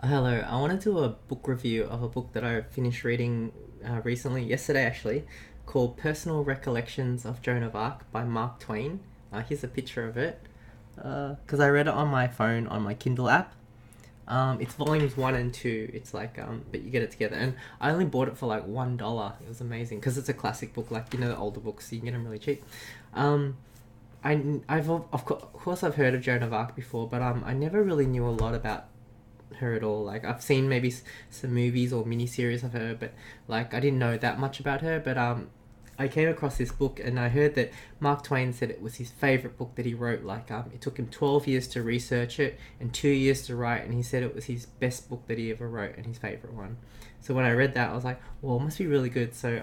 Hello, I want to do a book review of a book that I finished reading recently, yesterday actually, called Personal Recollections of Joan of Arc by Mark Twain. Here's a picture of it, because I read it on my phone on my Kindle app. It's volumes one and two. It's like, but you get it together, and I only bought it for like $1. It was amazing because it's a classic book, like the older books, so you can get them really cheap. Um, I've of course I've heard of Joan of Arc before, but I never really knew a lot about her at all. Like I've seen maybe some movies or miniseries of her, but like I didn't know that much about her. But I came across this book and I heard that Mark Twain said it was his favorite book that he wrote. Like it took him 12 years to research it and 2 years to write, and he said it was his best book that he ever wrote and his favorite one. So when I read that, I was like, well, it must be really good. So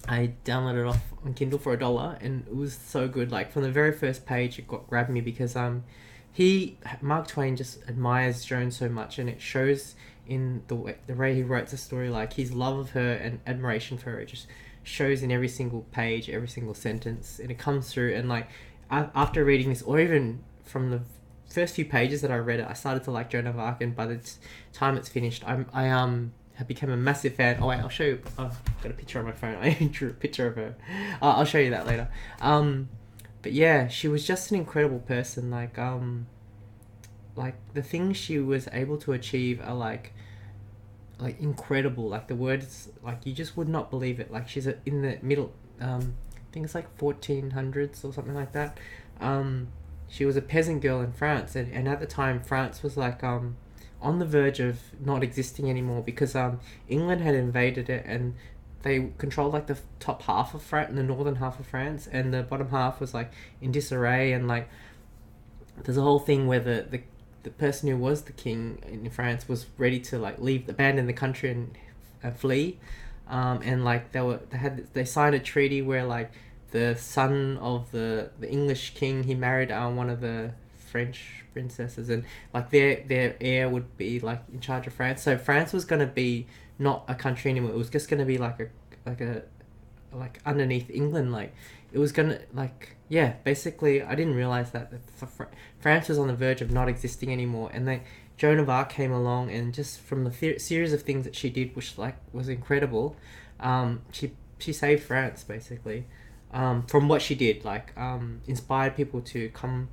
I downloaded it off on Kindle for $1, and it was so good. Like from the very first page, it grabbed me because he Mark Twain just admires Joan so much, and it shows in the way he writes the story. Like his love of her and admiration for her, it just shows in every single page, every single sentence, and it comes through. And like after reading this, or even from the first few pages that I read it, I started to like Joan of Arc, and by the time it's finished, I have become a massive fan. Oh wait, I'll show you. Oh, I've got a picture on my phone. I drew a picture of her. I'll show you that later. But yeah, she was just an incredible person. Like the things she was able to achieve are like incredible. Like the words, like you just would not believe it. Like she's in the middle. I think it's like 1400s or something like that. She was a peasant girl in France, and at the time France was like on the verge of not existing anymore because England had invaded it, and they controlled like the top half of France, the northern half of France, and the bottom half was like in disarray. And like there's a whole thing where the person who was the king in France was ready to like abandon the country and flee. And like they signed a treaty where like the son of the English king, he married one of the French princesses, and like their heir would be like in charge of France. So France was gonna be not a country anymore. It was just gonna be a like underneath England. Like it was gonna like yeah. Basically, I didn't realize that France was on the verge of not existing anymore, and Joan of Arc came along, and just from the series of things that she did, which like was incredible, she saved France basically. From what she did, like inspired people to come,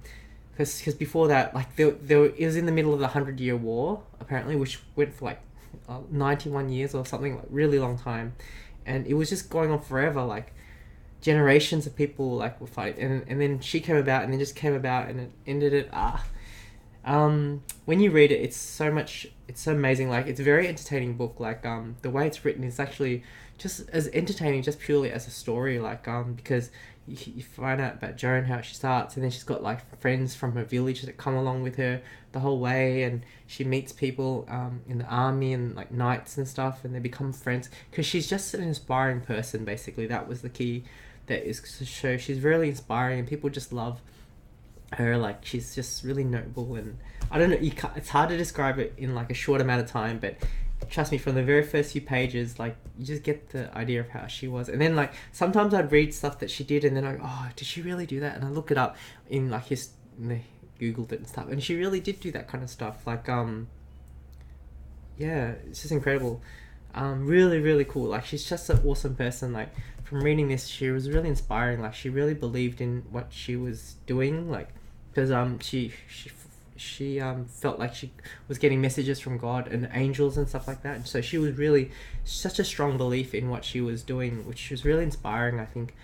because before that, like it was in the middle of the 100 Year War apparently, which went for like 91 years or something, like really long time, and it was just going on forever. Like generations of people like were fighting, and then she came about, and then just came about, and it ended it. When you read it, it's so amazing. Like it's a very entertaining book. Like the way it's written is actually just as entertaining, just purely as a story. Like because you find out about Joan, how she starts, and then she's got like friends from her village that come along with her the whole way, and she meets people in the army and like knights and stuff, and they become friends because she's just an inspiring person. Basically, that was the key. That is to show she's really inspiring, and people just love her. Like she's just really noble, and I don't know, it's hard to describe it in like a short amount of time, but trust me, from the very first few pages, like you just get the idea of how she was. And then like sometimes I'd read stuff that she did, and then oh, did she really do that? And I look it up in like googled it and stuff, and she really did do that kind of stuff. Like yeah, it's just incredible. Really, really cool. Like she's just an awesome person. Like from reading this, she was really inspiring. Like she really believed in what she was doing. Like because she felt like she was getting messages from God and angels and stuff like that. And so she was really such a strong belief in what she was doing, which was really inspiring. I think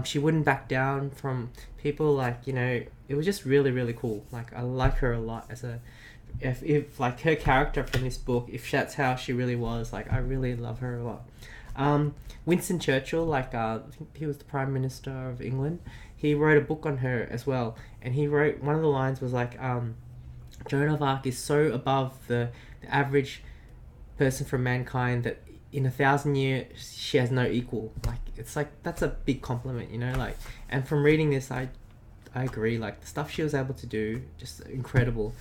she wouldn't back down from people. Like it was just really, really cool. Like I like her a lot as a if like her character from this book, if that's how she really was, like I really love her a lot. Winston Churchill, like I think he was the Prime Minister of England. He wrote a book on her as well, and he wrote one of the lines was like, Joan of Arc is so above the average person from mankind that in 1,000 years she has no equal. Like it's like that's a big compliment, like. And from reading this, I agree. Like the stuff she was able to do, just incredible.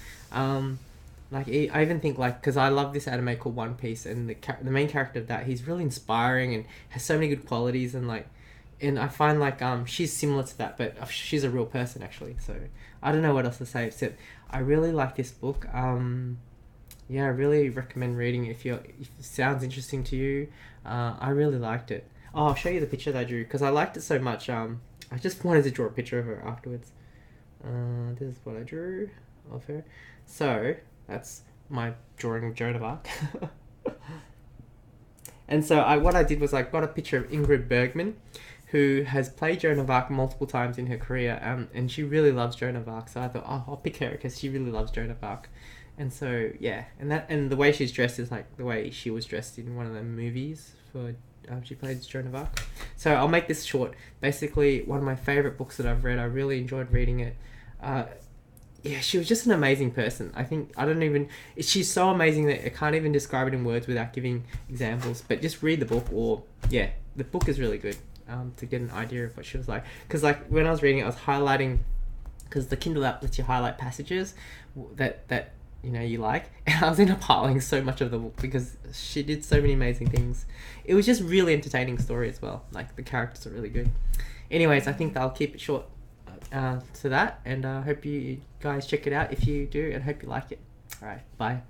Like I even think like because I love this anime called One Piece, and the main character of that, he's really inspiring and has so many good qualities, and like, and I find like she's similar to that, but she's a real person actually. So I don't know what else to say except I really like this book. yeah, I really recommend reading it if it sounds interesting to you. I really liked it. Oh, I'll show you the picture that I drew because I liked it so much. I just wanted to draw a picture of her afterwards. This is what I drew of her. So that's my drawing of Joan of Arc. And so what I did was I got a picture of Ingrid Bergman, who has played Joan of Arc multiple times in her career, and she really loves Joan of Arc. So I thought, oh, I'll pick her because she really loves Joan of Arc. And so yeah, and the way she's dressed is like the way she was dressed in one of the movies for she played Joan of Arc. So I'll make this short. Basically, one of my favorite books that I've read. I really enjoyed reading it. Yeah, she was just an amazing person. She's so amazing that I can't even describe it in words without giving examples. But just read the book, or yeah, the book is really good to get an idea of what she was like. Because like when I was reading it, I was highlighting, because the Kindle app lets you highlight passages that you like, and I was end up highlighting so much of the book because she did so many amazing things. It was just really entertaining story as well. Like the characters are really good. Anyways, I think I'll keep it short to that, and I hope you guys check it out if you do, and hope you like it. All right, bye.